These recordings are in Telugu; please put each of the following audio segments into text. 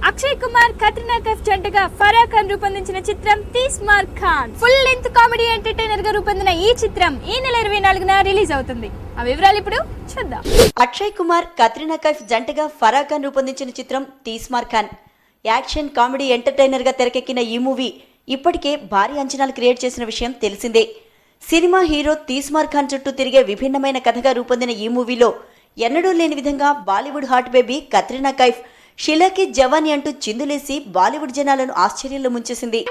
అక్షయ్ కుమార్ కత్రినా కైఫ్ జంటగా ఫరా ఖాన్ రూపొందించిన చిత్రం Teesmaar Khan full length comedy entertainer గా రూపొందిన ఈ చిత్రం ఈ నెల 24న రిలీజ్ అవుతుంది. ఆ వివరాలు ఇప్పుడు చూద్దాం. అక్షయ్ కుమార్ కత్రినా కైఫ్ జంటగా ఫరా ఖాన్ రూపొందించిన చిత్రం Teesmaar Khan action comedy entertainer గా తెరకెక్కిన ఈ మూవీ ఇప్పటికే భారీ అంచనాలు క్రియేట్ చేసిన విషయం తెలిసిందే. సినిమా హీరో తీస్మార్ ఖాన్ చుట్టూ తిరిగే విభిన్నమైన కథగా రూపొందిన ఈ మూవీలో ఎన్నడూ లేని విధంగా బాలీవుడ్ హాట్ బేబీ కత్రినా కైఫ్ షిలాకి జవానీ అంటూ చిందులేసి బాలీవుడ్ జనాలను ఆశ్చర్యంలో ముంచేసింది.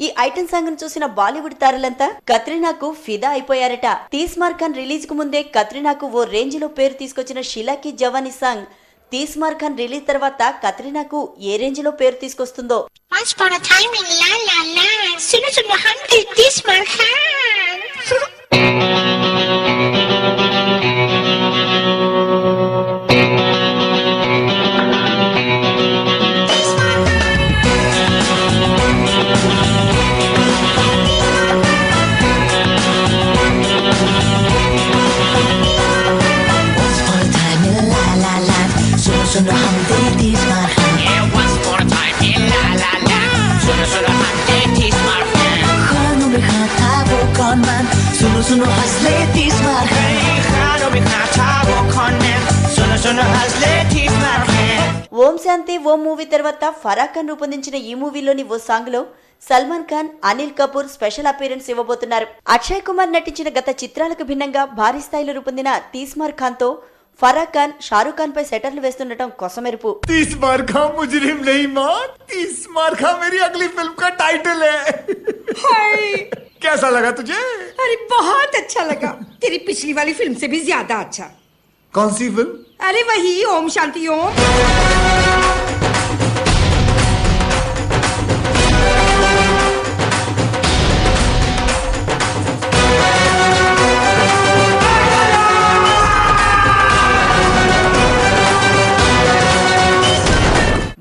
ఈ ఐటెం సాంగ్ ను చూసిన బాలీవుడ్ తారలంతా కత్రినాకు ఫిదా అయిపోయారట. తీస్మార్ ఖాన్ రిలీజ్ కు ముందే కత్రినాకు ఓ రేంజ్ లో పేరు తీసుకొచ్చిన షిలాకి జవానీ సాంగ్ తీస్మార్ ఖాన్ రిలీజ్ తర్వాత కత్రినాకు ఏ రేంజ్ లో పేరు తీసుకొస్తుందో. सुनो हम तेरी स्मार्ट हैं once more time la la la सुनो सुनो हम तेरी स्मार्ट हैं खानों में खाता वो कौन man सुनो सुनो हंसले तेरी स्मार्ट हैं खानों में खाता वो कौन man सुनो सुनो हंसले तेरी स्मार्ट हैं. ఓం శాంతి ఓం మూవీ తర్వాత ఫరా ఖాన్ రూపొందించిన ఈ మూవీలోని ఓ సాంగ్ లో సల్మాన్ ఖాన్ అనిల్ కపూర్ స్పెషల్ అపీరెన్స్ ఇవ్వబోతున్నారు. అక్షయ్ కుమార్ నటించిన గత చిత్రాలకు భిన్నంగా భారీ స్థాయిలో రూపొందిన తీస్మార్ ఖాన్ తో ఫరా ఖాన్ షారూక్ ఖాన్ పై సెటర్లు వేస్తుండటం కొసమెరుపు. तीसमार खां मुजरिम नहीं मां, तीसमार खां मेरी अगली फिल्म का टाइटल है. हाय कैसा लगा तुझे? अरे बहुत अच्छा लगा. तेरी पिछली वाली फिल्म से भी ज्यादा अच्छा. कौन सी फिल्म? अरे वही ओम शांति ओम.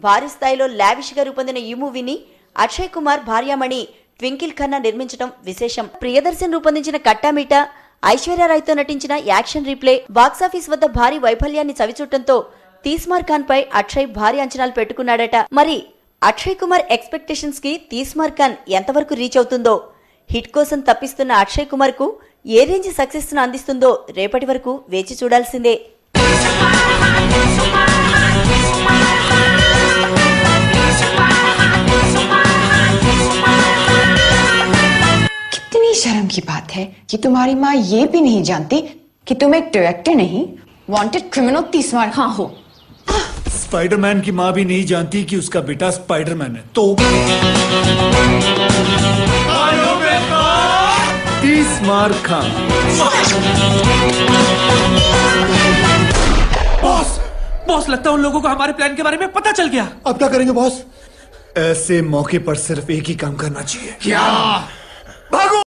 భారీ స్థాయిలో లావిష్ గా రూపొందిన ఈ మూవీని అక్షయ్ కుమార్ భార్యామణి ట్వింకిల్ ఖన్నా నిర్మించడం విశేషం. ప్రియదర్శన్ రూపొందించిన కట్టామీట ఐశ్వర్యరాయ్తో నటించిన యాక్షన్ రీప్లే బాక్సాఫీస్ వద్ద భారీ వైఫల్యాన్ని చవిచూడటంతో తీస్మార్ ఖాన్ పై అక్షయ్ భారీ అంచనాలు పెట్టుకున్నాడట. మరి అక్షయ్ కుమార్ ఎక్స్పెక్టేషన్స్ కి తీస్మార్ ఖాన్ ఎంతవరకు రీచ్ అవుతుందో, హిట్ కోసం తప్పిస్తున్న అక్షయ్ కుమార్ కు ఏ రేంజ్ సక్సెస్ ను అందిస్తుందో రేపటి వరకు వేచి చూడాల్సిందే. शर्म की बात है कि तुम्हारी माँ ये भी नहीं जानती कि तुम एक डायरेक्टर नहीं वांटेड क्रिमिनल तीसमार खान हो. स्पाइडरमैन की माँ भी नहीं जानती कि उसका बेटा स्पाइडरमैन है. तो तीसमार खान. बॉस लगता है उन लोगों को हमारे प्लान के बारे में पता चल गया. अब क्या करेंगे बॉस? ऐसे मौके पर सिर्फ एक ही काम करना चाहिए. क्या? भागो.